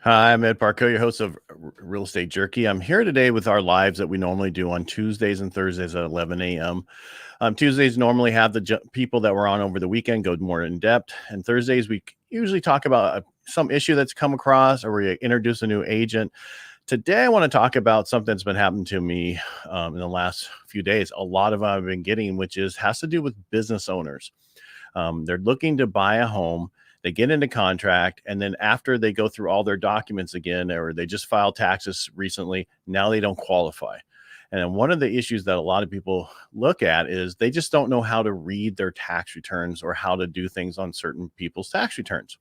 Hi, I'm Ed Parcaut, your host of Real Estate Jerky. I'm here today with our lives that we normally do on Tuesdays and Thursdays at 11 a.m. Tuesdays normally have the people that were on over the weekend go more in depth, and Thursdays we usually talk about some issue that's come across or we introduce a new agent. Today, I want to talk about something that's been happening to me in the last few days. A lot of I've been getting, which has to do with business owners. They're looking to buy a home. They get into contract, and then after they go through all their documents again, or they just filed taxes recently, now they don't qualify. And then one of the issues that a lot of people look at is they just don't know how to read their tax returns or how to do things on certain people's tax returns.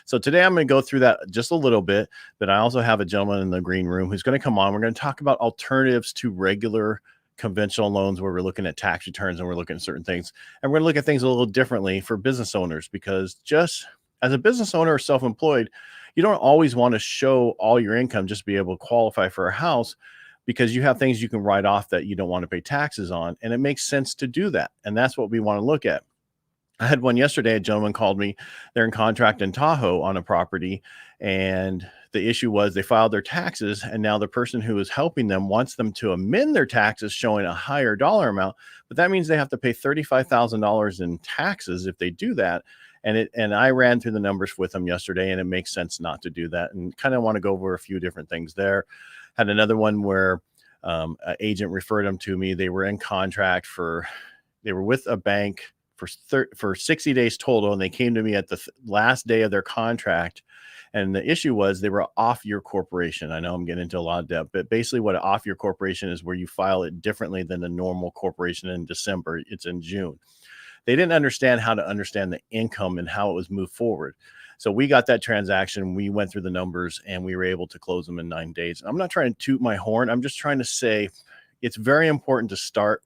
So today I'm going to go through that just a little bit, but I also have a gentleman in the green room who's going to come on. We're going to talk about alternatives to regular conventional loans where we're looking at tax returns and we're looking at certain things. And we're going to look at things a little differently for business owners, because just as a business owner or self-employed, you don't always want to show all your income just to be able to qualify for a house, because you have things you can write off that you don't want to pay taxes on. And it makes sense to do that. And that's what we want to look at. I had one yesterday. A gentleman called me. They're in contract in Tahoe on a property. And the issue was they filed their taxes. And now the person who is helping them wants them to amend their taxes showing a higher dollar amount. But that means they have to pay $35,000 in taxes if they do that. And I ran through the numbers with them yesterday, and it makes sense not to do that. And kind of want to go over a few different things there. Had another one where an agent referred them to me. They were in contract they were with a bank for 60 days total, and they came to me at the last day of their contract. And the issue was they were off your corporation. I know I'm getting into a lot of depth, but basically what off your corporation is where you file it differently than the normal corporation in December. It's in June. They didn't understand how to understand the income and how it was moved forward. So we got that transaction. We went through the numbers and we were able to close them in 9 days. I'm not trying to toot my horn. I'm just trying to say it's very important to start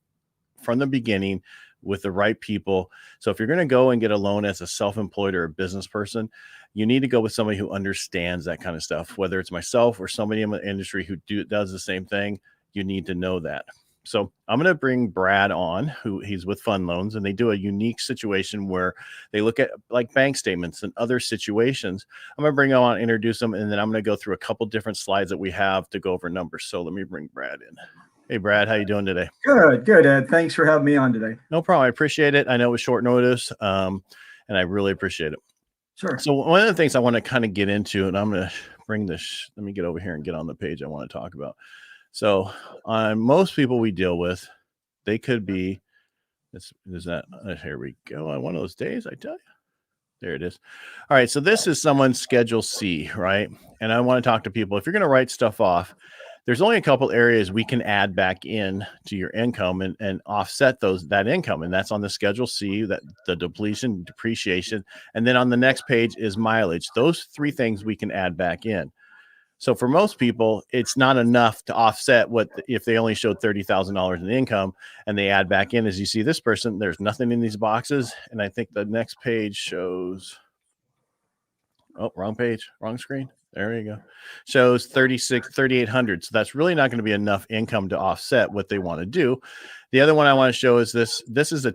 from the beginning with the right people. So if you're going to go and get a loan as a self-employed or a business person, you need to go with somebody who understands that kind of stuff, whether it's myself or somebody in the industry who does the same thing. You need to know that. So I'm going to bring Brad on, who he's with Fund Loans, and they do a unique situation where they look at like bank statements and other situations. I'm going to bring him on, introduce him, and then I'm going to go through a couple different slides that we have to go over numbers. So let me bring Brad in. Hey, Brad, how you doing today? Good, Ed. Thanks for having me on today. No problem. I appreciate it. I know it was short notice, and I really appreciate it. Sure. So one of the things I want to kind of get into, and I'm going to bring this, let me get over here and get on the page I want to talk about. So most people we deal with, they could be, here we go. On one of those days, I tell you. There it is. All right. So this is someone's Schedule C, right? And I want to talk to people. If you're going to write stuff off, there's only a couple areas we can add back in to your income and offset that income. And that's on the Schedule C, that the depletion, depreciation. And then on the next page is mileage. Those three things we can add back in. So for most people, it's not enough to offset if they only showed $30,000 in income and they add back in. As you see this person, there's nothing in these boxes. And I think the next page shows, oh, wrong page, wrong screen. There you go. Shows 3,800. So that's really not going to be enough income to offset what they want to do. The other one I want to show is this. This is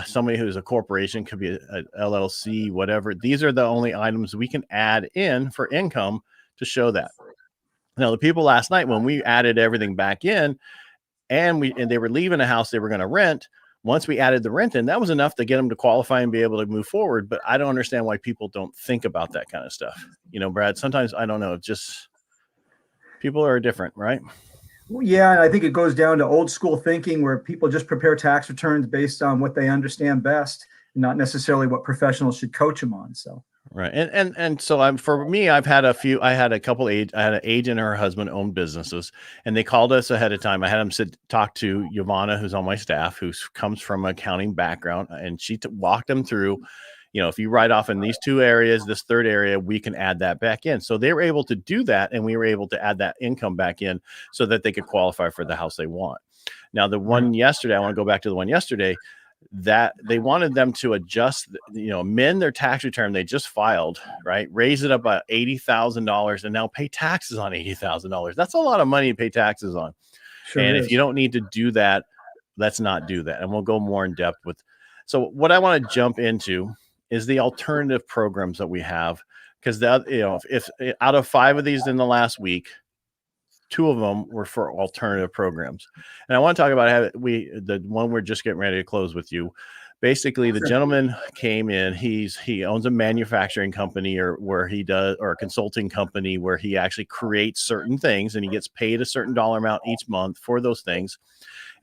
somebody who's a corporation, could be a LLC, whatever. These are the only items we can add in for income to show that. Now, the people last night, when we added everything back in and they were leaving a house they were going to rent, once we added the rent in, that was enough to get them to qualify and be able to move forward. But I don't understand why people don't think about that kind of stuff. You know, Brad, sometimes I don't know, just people are different, right? Well, yeah, and I think it goes down to old school thinking where people just prepare tax returns based on what they understand best, and not necessarily what professionals should coach them on. So. Right. And so for me, I had an agent and her husband owned businesses, and they called us ahead of time. I had them talk to Yvonne, who's on my staff, who comes from an accounting background, and she walked them through, you know, if you write off in these two areas, this third area, we can add that back in. So they were able to do that, and we were able to add that income back in so that they could qualify for the house they want. Now, the one yesterday, I want to go back to the one yesterday, that they wanted them to adjust, amend their tax return they just filed, right? Raise it up by $80,000 and now pay taxes on $80,000. That's a lot of money to pay taxes on. Sure and is. If you don't need to do that, let's not do that. And we'll go more in depth with. So what I want to jump into is the alternative programs that we have because if out of 5 of these in the last week, 2 of them were for alternative programs. And I want to talk about how the one we're just getting ready to close with you. Basically, the gentleman came in. He owns a manufacturing company or a consulting company where he actually creates certain things, and he gets paid a certain dollar amount each month for those things.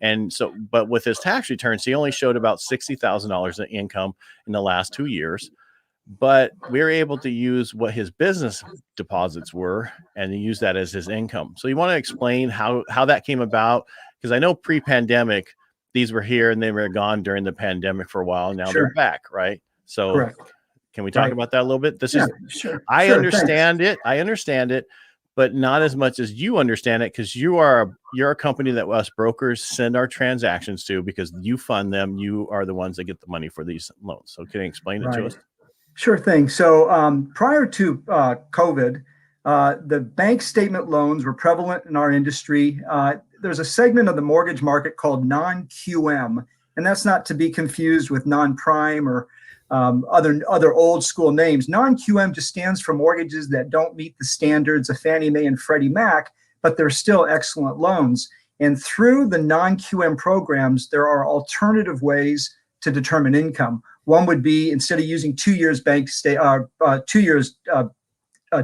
And so, but with his tax returns, he only showed about $60,000 in income in the last 2 years. But we were able to use what his business deposits were and use that as his income. So you want to explain how that came about? Because I know pre-pandemic, these were here and they were gone during the pandemic for a while. Now they're back, right? So Correct. Can we talk about that a little bit? Sure. I understand it, but not as much as you understand it, because you're a company that us brokers send our transactions to, because you fund them. You are the ones that get the money for these loans. So can you explain it to us? Sure thing. So prior to COVID, the bank statement loans were prevalent in our industry. There's a segment of the mortgage market called non-QM, and that's not to be confused with non-prime or other old school names. Non-QM just stands for mortgages that don't meet the standards of Fannie Mae and Freddie Mac, but they're still excellent loans. And through the non-QM programs, there are alternative ways to determine income. One would be, instead of using 2 years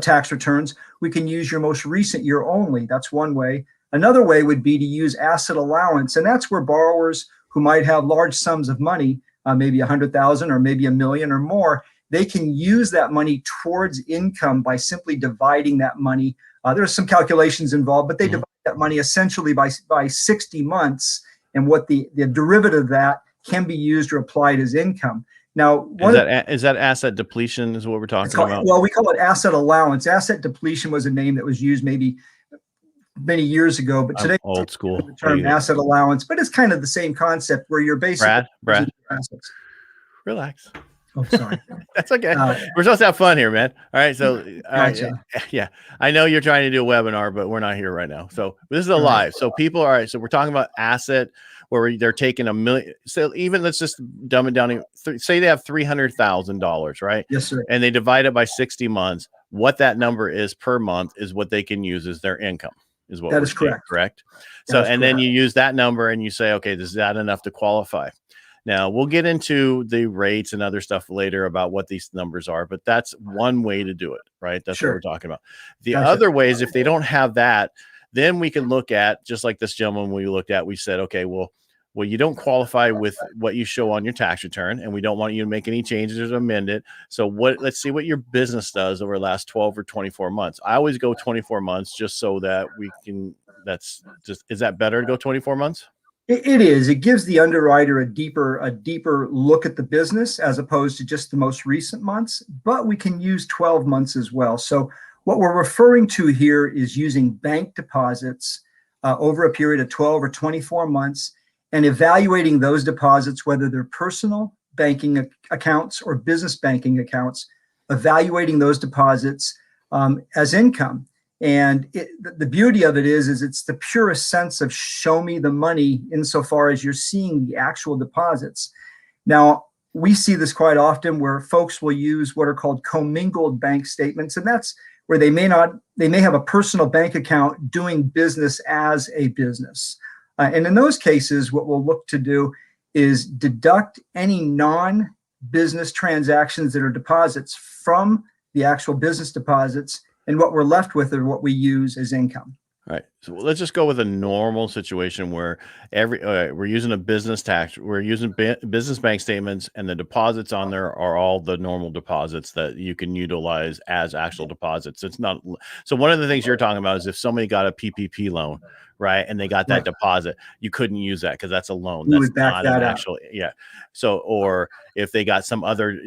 tax returns, we can use your most recent year only. That's one way. Another way would be to use asset allowance, and that's where borrowers who might have large sums of money, maybe $100,000 or maybe $1 million or more, they can use that money towards income by simply dividing that money. There's some calculations involved, but they divide that money essentially by 60 months, and what the derivative of that can be used or applied as income. Now, is that asset depletion is what we're talking about? Well, we call it asset allowance. Asset depletion was a name that was used maybe many years ago, but today old school the term asset allowance, but it's kind of the same concept where you're basically Brad, relax. Oh, sorry. That's okay. We're supposed to have fun here, man. All right. So, gotcha. Yeah, I know you're trying to do a webinar, but we're not here right now. So this is a live. So people, all right. So we're talking about asset where they're taking $1 million. So even let's just dumb it down. Say they have $300,000, right? Yes, sir. And they divide it by 60 months. What that number is per month is what they can use as their income. Is what that is correct. Correct. So, and then you use that number and you say, okay, is that enough to qualify? Now we'll get into the rates and other stuff later about what these numbers are, but that's one way to do it, right? That's what we're talking about. The other way is if they don't have that, then we can look at, just like this gentleman we looked at, we said, okay, well, you don't qualify with what you show on your tax return, and we don't want you to make any changes or amend it. So let's see what your business does over the last 12 or 24 months. I always go 24 months just so that we can, is that better to go 24 months? It is. It gives the underwriter a deeper look at the business as opposed to just the most recent months, but we can use 12 months as well. So what we're referring to here is using bank deposits over a period of 12 or 24 months and evaluating those deposits, whether they're personal banking accounts or business banking accounts, evaluating those deposits as income. And the beauty of it is it's the purest sense of show me the money insofar as you're seeing the actual deposits. Now, we see this quite often where folks will use what are called commingled bank statements, and that's where they may have a personal bank account doing business as a business. And in those cases, what we'll look to do is deduct any non-business transactions that are deposits from the actual business deposits, and what we're left with are what we use as income. All right. So let's just go with a normal situation where we're using a business tax, we're using business bank statements, and the deposits on there are all the normal deposits that you can utilize as actual deposits. It's not. So one of the things you're talking about is if somebody got a PPP loan, right, and they got that deposit, you couldn't use that because that's a loan. That's not an actual. Yeah. So, or if they got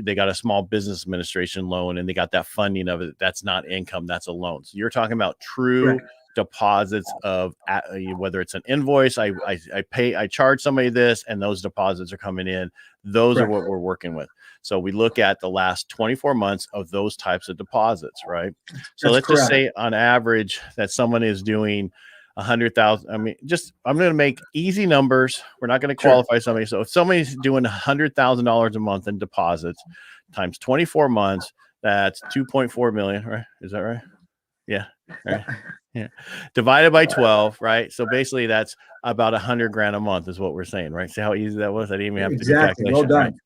they got a small business administration loan and they got that funding of it, that's not income, that's a loan. So you're talking about true deposits of whether it's an invoice, I charge somebody this, and those deposits are coming in. Those are what we're working with. So we look at the last 24 months of those types of deposits, right? So let's just say on average that someone is doing 100,000. I mean, I'm going to make easy numbers. We're not going to qualify somebody. So if somebody's doing $100,000 a month in deposits times 24 months, That's 2.4 million, right? Is that right? Yeah. Right. Yeah. Divided by 12, right? So basically that's about $100,000 a month is what we're saying, right? See how easy that was? I didn't even have to do the Exactly. Well calculation, right? done.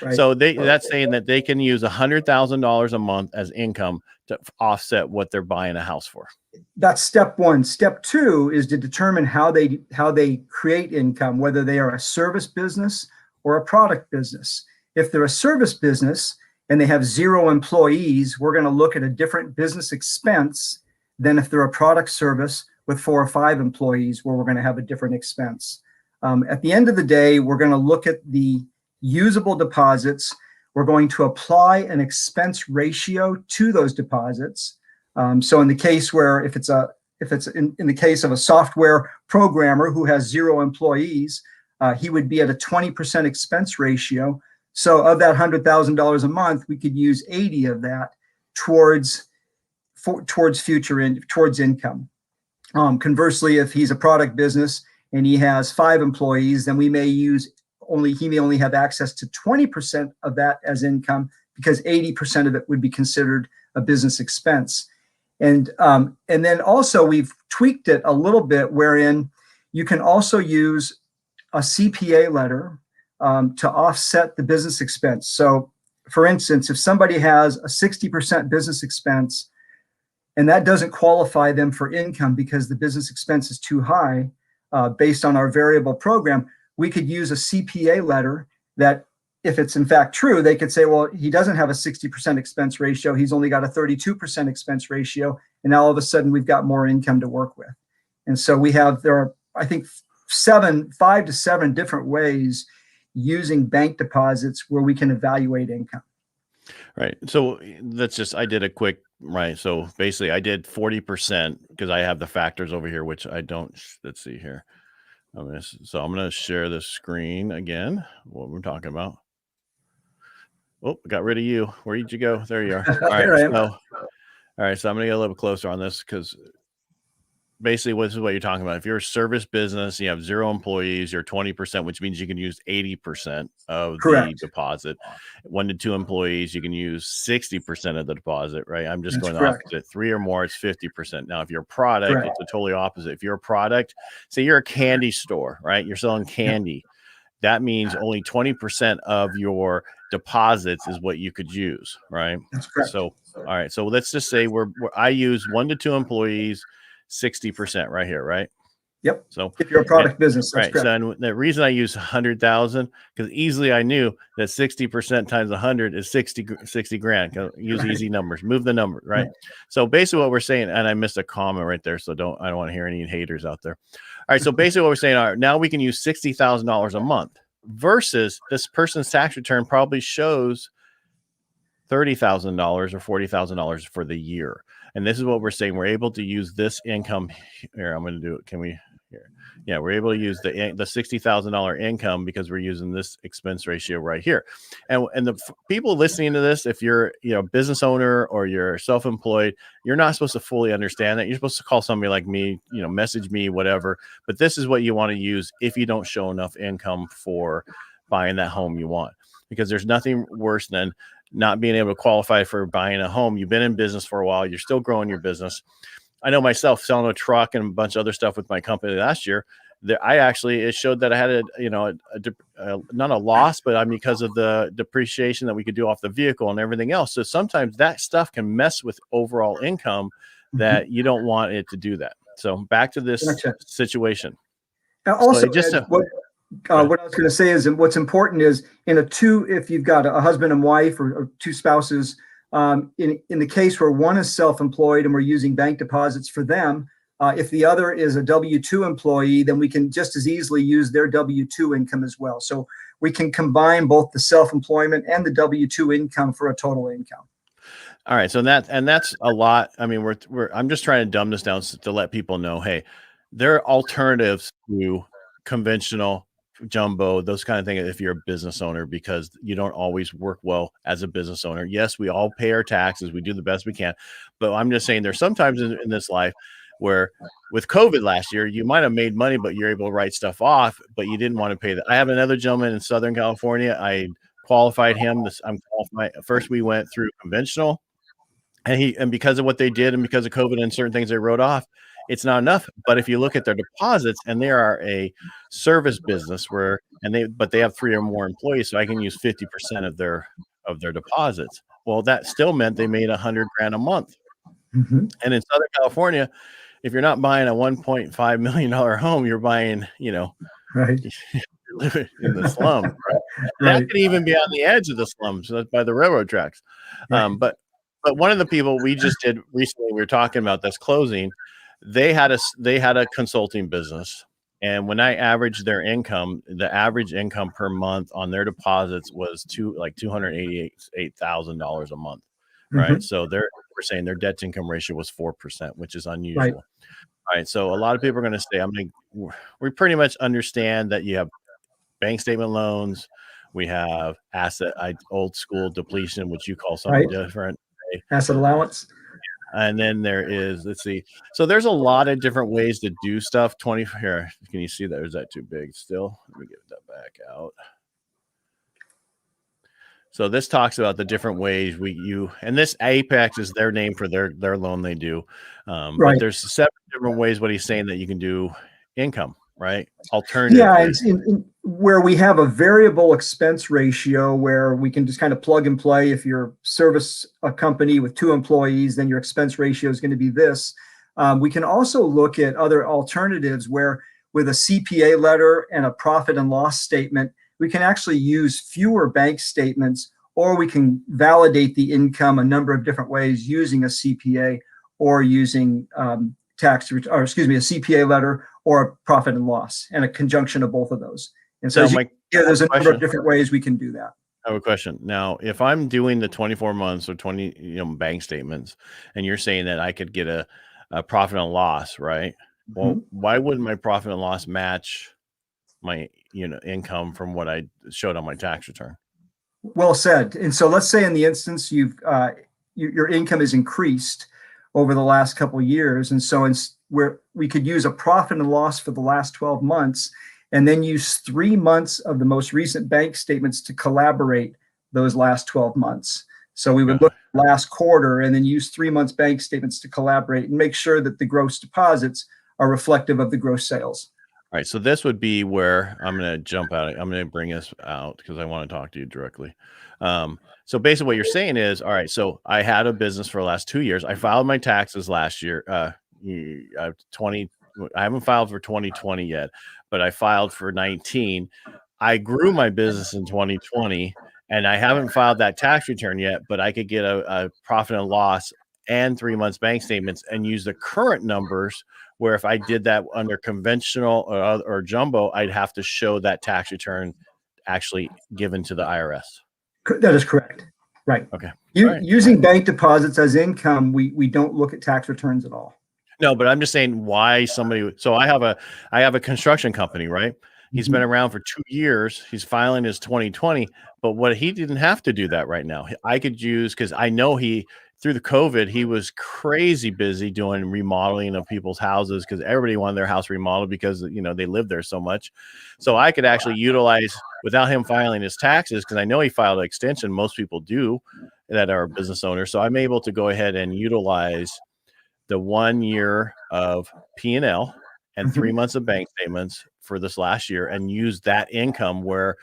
Right. So that's saying that they can use $100,000 a month as income to offset what they're buying a house for. That's step one. Step two is to determine how they create income, whether they are a service business or a product business. If they're a service business and they have 0 employees, we're going to look at a different business expense than if they're a product service with 4 or 5 employees, where we're going to have a different expense. At the end of the day, we're going to look at the usable deposits. We're going to apply an expense ratio to those deposits. So in the case where if it's in the case of a software programmer who has 0 employees, he would be at a 20% expense ratio. So of that $100,000 a month, we could use 80 of that towards income. Conversely, if he's a product business and he has 5 employees, then he may only have access to 20% of that as income, because 80% of it would be considered a business expense. And then also we've tweaked it a little bit, wherein you can also use a CPA letter to offset the business expense. So for instance, if somebody has a 60% business expense and that doesn't qualify them for income because the business expense is too high, based on our variable program, we could use a CPA letter that, if it's in fact true, they could say, well, he doesn't have a 60% expense ratio. He's only got a 32% expense ratio. And now all of a sudden we've got more income to work with. And so there are, I think, 5 to 7 different ways using bank deposits where we can evaluate income. Right. So I did a quick, right. So basically I did 40% because I have the factors over here, which I don't. Let's see here. So I'm going to share the screen again, what we're talking about. Oh, I got rid of you. Where did you go? There you are. All right. So I'm going to get a little bit closer on this, because basically this is what you're talking about. If you're a service business, you have 0 employees, you're 20%, which means you can use 80% of the deposit. 1 to 2 employees, you can use 60% of the deposit, right? I'm just going off to 3 or more, it's 50%. Now, if you're a product, it's the totally opposite. If you're a product, say you're a candy store, right? You're selling candy. That means only 20% of your deposits is what you could use, right? That's correct. So, all right. So let's just say I use 1 to 2 employees, 60% right here, right? Yep. So if you're a product business, that's right. correct. So and the reason I use 100,000, because easily I knew that 60% times 100 is 60 grand. Use easy numbers, move the number, right? So basically what we're saying, and I missed a comma right there, so I don't want to hear any haters out there. All right. So basically what we're saying, all right, now we can use $60,000 a month, versus this person's tax return probably shows $30,000 or $40,000 for the year. And this is what we're saying. We're able to use this income here. I'm going to do it. Can we here? Yeah, we're able to use the $60,000 income because we're using this expense ratio right here. And the people listening to this, if you're a business owner or you're self-employed, you're not supposed to fully understand that. You're supposed to call somebody like me, message me, whatever. But this is what you want to use if you don't show enough income for buying that home you want, because there's nothing worse than not being able to qualify for buying a home. You've been in business for a while. You're still growing your business. I know myself, selling a truck and a bunch of other stuff with my company last year, it showed that I had not a loss, but because of the depreciation that we could do off the vehicle and everything else. So sometimes that stuff can mess with overall income that you don't want it to do that. So back to this situation. Also, what I was going to say is, and what's important is if you've got a husband and wife or 2 spouses, in the case where one is self-employed and we're using bank deposits for them, if the other is a W-2 employee, then we can just as easily use their W-2 income as well. So we can combine both the self-employment and the W-2 income for a total income. All right. So that's a lot. I mean, I'm just trying to dumb this down to let people know, hey, there are alternatives to conventional jumbo, those kind of things, if you're a business owner, because you don't always work well as a business owner. Yes, we all pay our taxes. We do the best we can. But I'm just saying there's sometimes in this life where with COVID last year, you might have made money, but you're able to write stuff off, but you didn't want to pay that. I have another gentleman in Southern California. I qualified him. I'm qualified. First, we went through conventional, and because of what they did and because of COVID and certain things they wrote off, it's not enough. But if you look at their deposits, and they are a service business but they have 3 or more employees, so I can use 50% of their deposits. Well, that still meant they made $100,000 a month. And in Southern California, if you're not buying a $1.5 million home, you're buying, right. living in the slum. Right? That could even be on the edge of the slums, so that's by the railroad tracks. Right. But one of the people we just did recently, we were talking about this closing. They had a consulting business, and when I averaged their income, the average income per month on their deposits was $288,000 a month. Right. So we're saying their debt to income ratio was 4%, which is unusual. Right. All right. So a lot of people are going to say, we pretty much understand that you have bank statement loans. We have old school depletion, which you call something different. Asset allowance. And then there is, let's see. So there's a lot of different ways to do stuff. Here, can you see that? Or is that too big still? Let me get that back out. So this talks about the different ways and this Apex is their name for their loan they do. But there's 7 different ways what he's saying that you can do income, right? Alternative. Yeah, where we have a variable expense ratio where we can just kind of plug and play. If you're service a company with 2 employees, then your expense ratio is going to be this. We can also look at other alternatives where with a CPA letter and a profit and loss statement, we can actually use fewer bank statements, or we can validate the income a number of different ways using a CPA or using a CPA letter or a profit and loss, and a conjunction of both of those. And so there's a number of different ways we can do that. I have a question. Now, if I'm doing the 24 months or 20 bank statements, and you're saying that I could get a profit and loss, right? Well, why wouldn't my profit and loss match my income from what I showed on my tax return? Well said. And so let's say in the instance your income is increased over the last couple of years, and so where we could use a profit and loss for the last 12 months, and then use 3 months of the most recent bank statements to collaborate those last 12 months. So we would look at the last quarter and then use 3 months bank statements to collaborate and make sure that the gross deposits are reflective of the gross sales. All right. So this would be where I'm going to jump out. I'm going to bring us out because I want to talk to you directly. So basically what you're saying is, all right, so I had a business for the last 2 years. I filed my taxes last year. I haven't filed for 2020 yet, but I filed for 19. I grew my business in 2020, and I haven't filed that tax return yet, but I could get a profit and loss and 3 months bank statements and use the current numbers, where if I did that under conventional or jumbo, I'd have to show that tax return actually given to the IRS. That is correct. Right. Okay. Using bank deposits as income, we don't look at tax returns at all. No, but I'm just saying why somebody. So I have a construction company, right? He's been around for 2 years. He's filing his 2020, but what he didn't have to do that right now. I could use, because I know through the COVID, he was crazy busy doing remodeling of people's houses because everybody wanted their house remodeled because they lived there so much. So I could actually utilize, without him filing his taxes, because I know he filed an extension. Most people do that are business owners. So I'm able to go ahead and utilize the 1 year of P&L and 3 months of bank statements for this last year and use that income where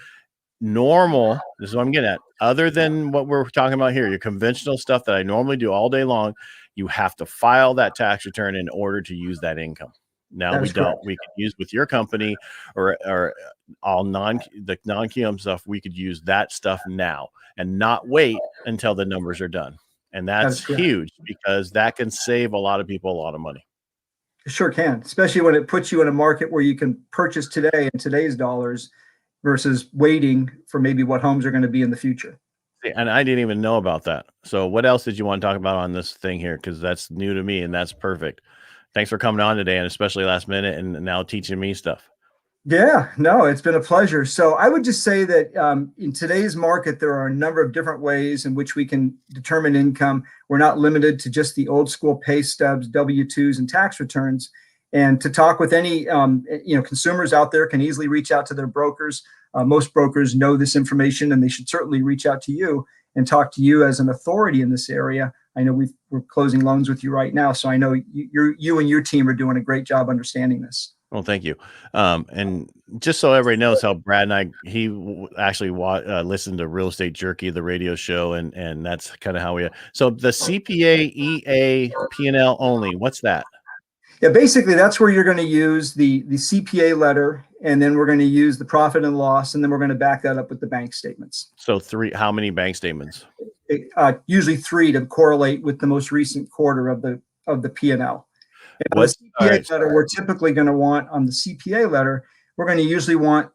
normal, this is what I'm getting at, other than what we're talking about here, your conventional stuff that I normally do all day long, you have to file that tax return in order to use that income. Now we don't. We can use with your company or all the non-QM stuff. We could use that stuff now and not wait until the numbers are done. And that's huge, because that can save a lot of people a lot of money. It sure can, especially when it puts you in a market where you can purchase today in today's dollars versus waiting for maybe what homes are going to be in the future. And I didn't even know about that. So what else did you want to talk about on this thing here? Because that's new to me, and that's perfect. Thanks for coming on today, and especially last minute, and now teaching me stuff. Yeah, no, it's been a pleasure. So I would just say that in today's market, there are a number of different ways in which we can determine income. We're not limited to just the old school pay stubs, W-2s, and tax returns. And to talk with any consumers out there can easily reach out to their brokers. Most brokers know this information, and they should certainly reach out to you and talk to you as an authority in this area. I know we're closing loans with you right now, so I know you and your team are doing a great job understanding this. Well, thank you. And just so everybody knows how Brad and I, actually listened to Real Estate Jerky, the radio show, and that's kind of how we. So the CPA, EA, P&L only. What's that? Yeah, basically that's where you're going to use the CPA letter, and then we're going to use the profit and loss, and then we're going to back that up with the bank statements. So how many bank statements? Usually 3 to correlate with the most recent quarter of the P&L. And on the CPA letter, we're typically going to want, on the CPA letter, we're going to usually want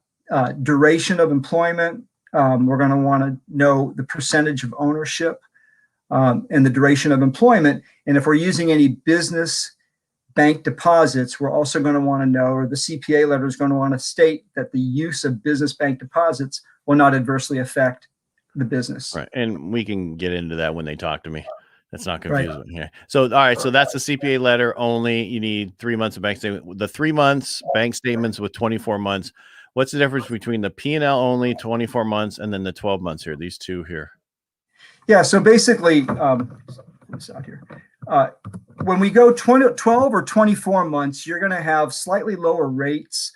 duration of employment. We're going to want to know the percentage of ownership and the duration of employment. And if we're using any business bank deposits, we're also going to want to know, or the CPA letter is going to want to state that the use of business bank deposits will not adversely affect the business. Right. And we can get into that when they talk to me. That's not confusing. Right. Yeah. So, all right. So that's the CPA letter only. You need 3 months of bank statement. The 3 months bank statements with 24 months. What's the difference between the P&L only 24 months and then the 12 months here? These two here. Yeah. So basically, when we go 12 or 24 months, you're going to have slightly lower rates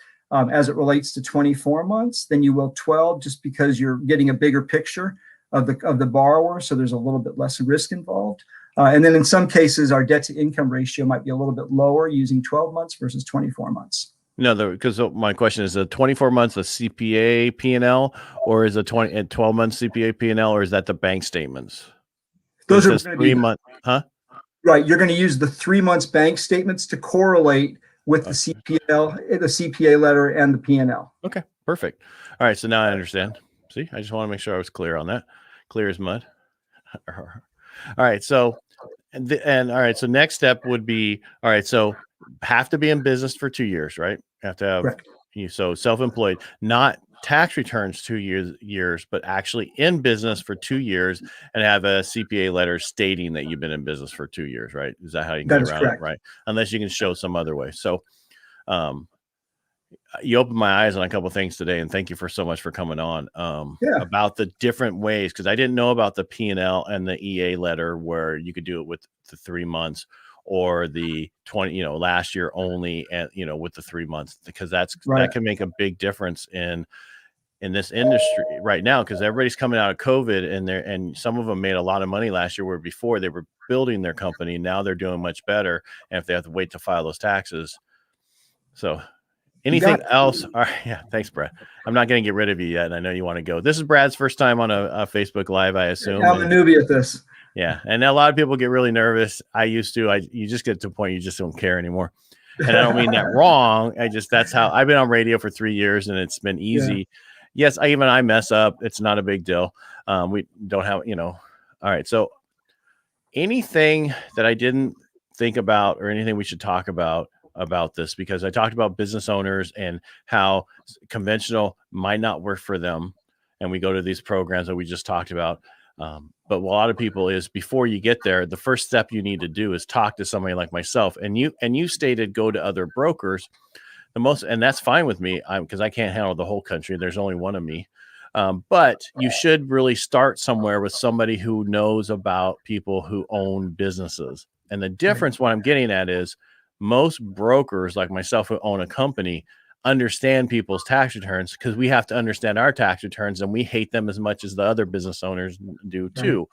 as it relates to 24 months than you will 12, just because you're getting a bigger picture of the borrower, so there's a little bit less risk involved. And then in some cases, our debt to income ratio might be a little bit lower using 12 months versus 24 months. No, because my question is, the 24 months a CPA P&L, or is a 12 months CPA P&L, or is that the bank statements? Those are going to be 3 months, huh? Right. You're going to use the 3 months bank statements to correlate with the CPA letter and the P&L. Okay, perfect. All right, so now I understand. See, I just want to make sure I was clear on that. Clear as mud. All right. So, all right. So next step would be, all right. So have to be in business for 2 years, right? Have to have so self-employed, not tax returns 2 years, but actually in business for 2 years and have a CPA letter stating that you've been in business for 2 years, right? Is that how you can get around it, right? Unless you can show some other way. So, you opened my eyes on a couple of things today, and thank you so much for coming on about the different ways, because I didn't know about the P&L and the EA letter where you could do it with the 3 months, or the 20, last year only, and with the 3 months, because that can make a big difference in this industry right now, because everybody's coming out of COVID, and some of them made a lot of money last year, where before they were building their company, now they're doing much better, and if they have to wait to file those taxes. So anything else? All right. Yeah. Thanks, Brad. I'm not going to get rid of you yet, and I know you want to go. This is Brad's first time on a Facebook Live, I assume. I'm a newbie at this. Yeah. And a lot of people get really nervous. I used to. You just get to a point you just don't care anymore. And I don't mean that wrong. That's how I've been on radio for 3 years, and it's been easy. Yeah. Yes, I mess up. It's not a big deal. We don't have, All right. So anything that I didn't think about, or anything we should talk about this, because I talked about business owners and how conventional might not work for them, and we go to these programs that we just talked about, but a lot of people is, before you get there, the first step you need to do is talk to somebody like myself, and you stated go to other brokers, and that's fine with me, because I can't handle the whole country. There's only one of me, but you should really start somewhere with somebody who knows about people who own businesses. And the difference, what I'm getting at, is most brokers like myself who own a company understand people's tax returns, because we have to understand our tax returns, and we hate them as much as the other business owners do too.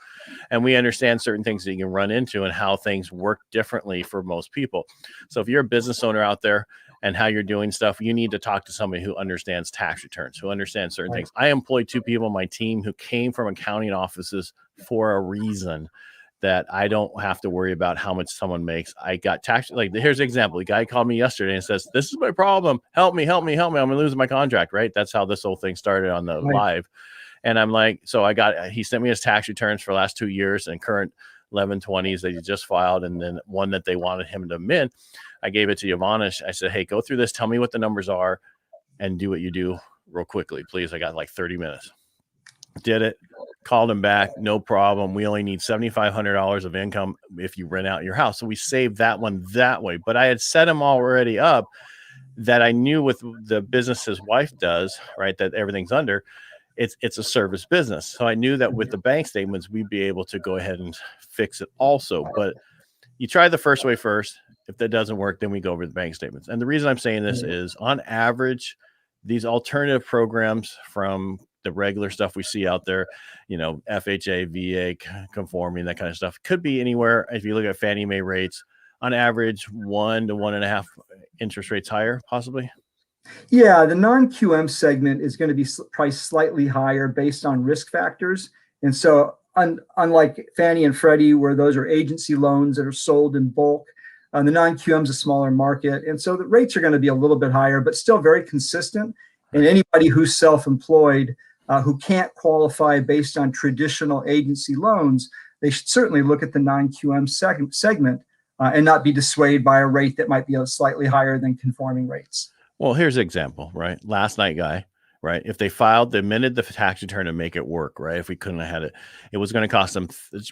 And we understand certain things that you can run into and how things work differently for most people. So if you're a business owner out there and how you're doing stuff, you need to talk to somebody who understands tax returns, who understands certain things. I employed 2 people on my team who came from accounting offices for a reason, that I don't have to worry about how much someone makes. I got tax. Like, here's an example. The guy called me yesterday and says, "This is my problem. Help me. I'm going to lose my contract." Right. That's how this whole thing started on the live. And I'm like, he sent me his tax returns for the last 2 years and current 1120s that he just filed. And then one that they wanted him to amend. I gave it to Yvonne. I said, "Hey, go through this. Tell me what the numbers are and do what you do real quickly, please. I got like 30 minutes. Did it, called him back, no problem. We only need $7,500 of income if you rent out your house. So we saved that one that way. But I had set him already up that I knew with the business his wife does, right, that everything's under, it's a service business. So I knew that with the bank statements, we'd be able to go ahead and fix it also. But you try the first way first. If that doesn't work, then we go over the bank statements. And the reason I'm saying this is, on average, these alternative programs from the regular stuff we see out there, FHA, VA, conforming, that kind of stuff, could be anywhere. If you look at Fannie Mae rates, on average, 1 to 1.5 interest rates higher, possibly. Yeah, the non-QM segment is going to be priced slightly higher based on risk factors. And so unlike Fannie and Freddie, where those are agency loans that are sold in bulk, the non-QM is a smaller market. And so the rates are going to be a little bit higher, but still very consistent. And anybody who's self-employed, who can't qualify based on traditional agency loans, they should certainly look at the non-QM segment and not be dissuaded by a rate that might be slightly higher than conforming rates. Well, here's an example, right? Last night guy, right? If they amended the tax return to make it work, right? If we couldn't have had it, it was going to cost them,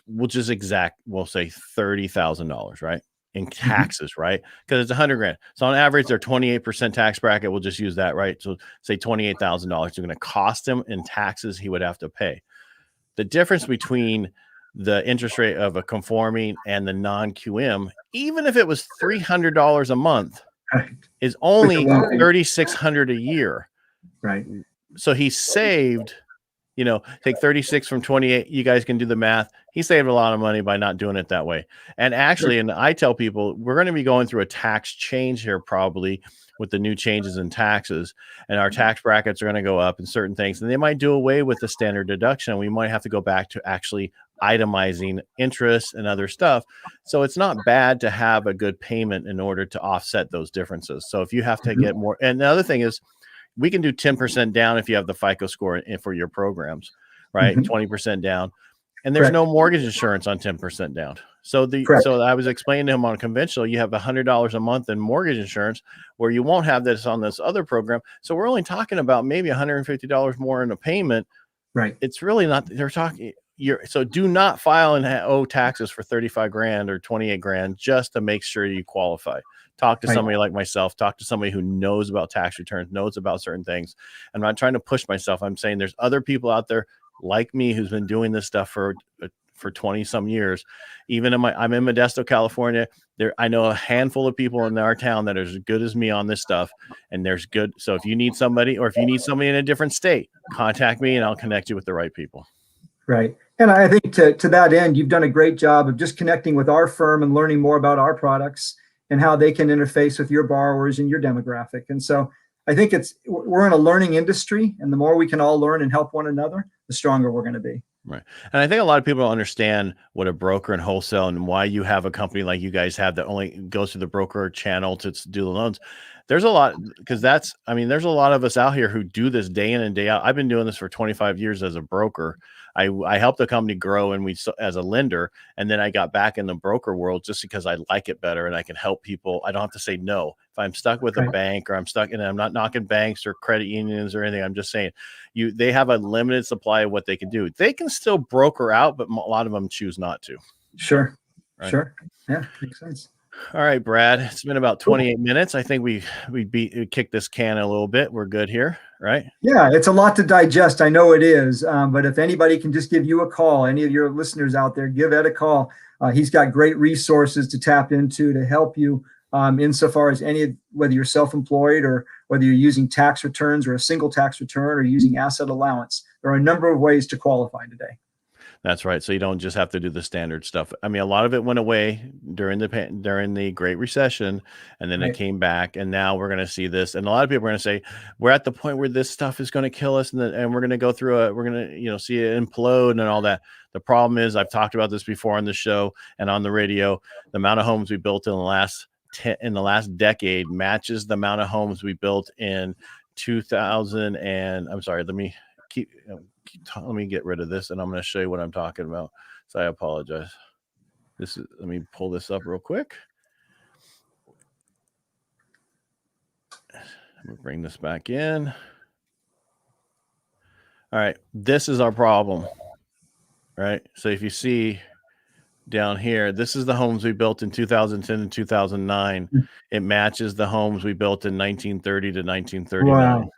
we'll say $30,000, right? In taxes, right? Because it's $100,000. So on average, their 28% tax bracket, we'll just use that, right? So say $28,000 is going to cost him in taxes he would have to pay. The difference between the interest rate of a conforming and the non-QM, even if it was $300 a month, is only $3,600 a year. Right. So he saved, take 36 from 28. You guys can do the math. He saved a lot of money by not doing it that way. And actually, and I tell people, we're going to be going through a tax change here probably with the new changes in taxes, and our tax brackets are going to go up in certain things, and they might do away with the standard deduction. We might have to go back to actually itemizing interest and other stuff. So it's not bad to have a good payment in order to offset those differences. So if you have to get more, and the other thing is, we can do 10% down if you have the FICO score for your programs, right? 20% down. And there's no mortgage insurance on 10% down. So so I was explaining to him, on conventional, you have $100 a month in mortgage insurance, where you won't have this on this other program. So we're only talking about maybe $150 more in a payment. Right. It's really not, they're talking, so do not file and owe taxes for $35,000 or $28,000 just to make sure you qualify. Talk to somebody like myself. Talk to somebody who knows about tax returns, knows about certain things. I'm not trying to push myself. I'm saying there's other people out there like me who's been doing this stuff for 20 some years. Even I'm in Modesto, California. I know a handful of people in our town that are as good as me on this stuff. And so if you need somebody, or if you need somebody in a different state, contact me and I'll connect you with the right people. Right. And I think to that end, you've done a great job of just connecting with our firm and learning more about our products and how they can interface with your borrowers and your demographic. And so I think we're in a learning industry, and the more we can all learn and help one another, the stronger we're going to be. Right. And I think a lot of people don't understand what a broker and wholesale, and why you have a company like you guys have that only goes through the broker channel to do the loans. There's a lot, because there's a lot of us out here who do this day in and day out. I've been doing this for 25 years as a broker. I helped the company grow, and as a lender, and then I got back in the broker world just because I like it better and I can help people. I don't have to say no. If I'm stuck with a bank, or I'm stuck, and I'm not knocking banks or credit unions or anything, I'm just saying they have a limited supply of what they can do. They can still broker out, but a lot of them choose not to. Sure. Right? Sure. Yeah, makes sense. All right, Brad, it's been about 28 minutes. I think we kicked this can a little bit. We're good here, right? Yeah, it's a lot to digest. I know it is. But if anybody can just give you a call, any of your listeners out there, give Ed a call. He's got great resources to tap into to help you insofar as whether you're self-employed or whether you're using tax returns or a single tax return or using asset allowance. There are a number of ways to qualify today. That's right. So you don't just have to do the standard stuff. A lot of it went away during the Great Recession, and then it came back, and now we're going to see this. And a lot of people are going to say, we're at the point where this stuff is going to kill us, and we're going to go through we're going to, see it implode and all that. The problem is, I've talked about this before on the show and on the radio, the amount of homes we built in the last decade matches the amount of homes we built in 2000. And I'm sorry, let me get rid of this, and I'm going to show you what I'm talking about. So I apologize. Let me pull this up real quick. Let me bring this back in. All right. This is our problem, right? So if you see, down here, this is the homes we built in 2010 and 2009. It matches the homes we built in 1930 to 1939. Wow.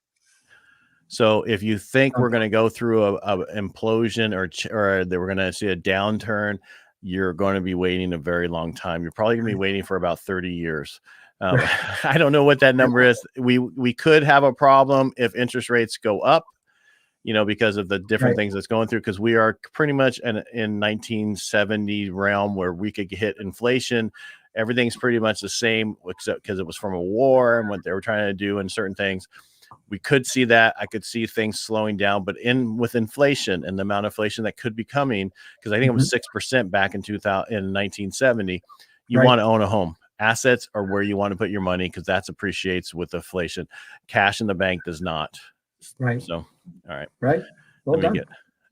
So if you think we're Okay. going to go through a implosion or that we're going to see a downturn, you're going to be waiting a very long time. You're probably going to be waiting for about 30 years. I don't know what that number is. We could have a problem if interest rates go up, because of the different things that's going through, because we are pretty much in 1970 realm where we could hit inflation. Everything's pretty much the same, except because it was from a war and what they were trying to do and certain things. We could see that. I could see things slowing down, but with inflation and the amount of inflation that could be coming, because I think it was 6% back in 1970, you want to own a home. Assets are where you want to put your money because that appreciates with inflation. Cash in the bank does not. Right. So, all right. Right. Well done.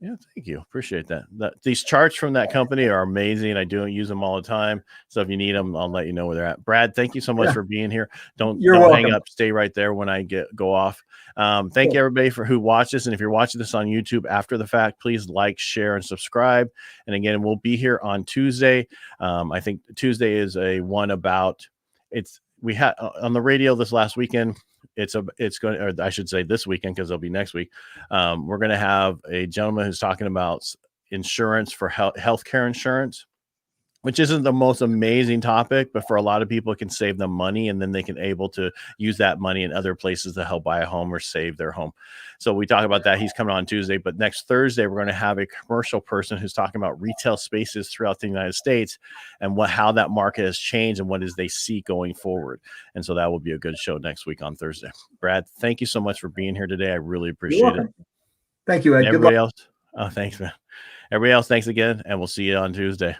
Yeah, thank you. Appreciate that. These charts from that company are amazing. I do use them all the time. So if you need them, I'll let you know where they're at. Brad, thank you so much for being here. Don't hang up. Stay right there when I go off. Thank you everybody who watched this. And if you're watching this on YouTube after the fact, please like, share, and subscribe. And again, we'll be here on Tuesday. I think Tuesday is a one about we had on the radio this last weekend. It's going, or I should say this weekend, because it'll be next week. We're going to have a gentleman who's talking about insurance for healthcare insurance, which isn't the most amazing topic, but for a lot of people, it can save them money, and then they can able to use that money in other places to help buy a home or save their home. So we talk about that. He's coming on Tuesday, but next Thursday, we're going to have a commercial person who's talking about retail spaces throughout the United States and how that market has changed and what is they see going forward. And so that will be a good show next week on Thursday. Brad, thank you so much for being here today. I really appreciate it. Thank you, Ed. And everybody else. Oh, thanks, man. Everybody else, thanks again. And we'll see you on Tuesday.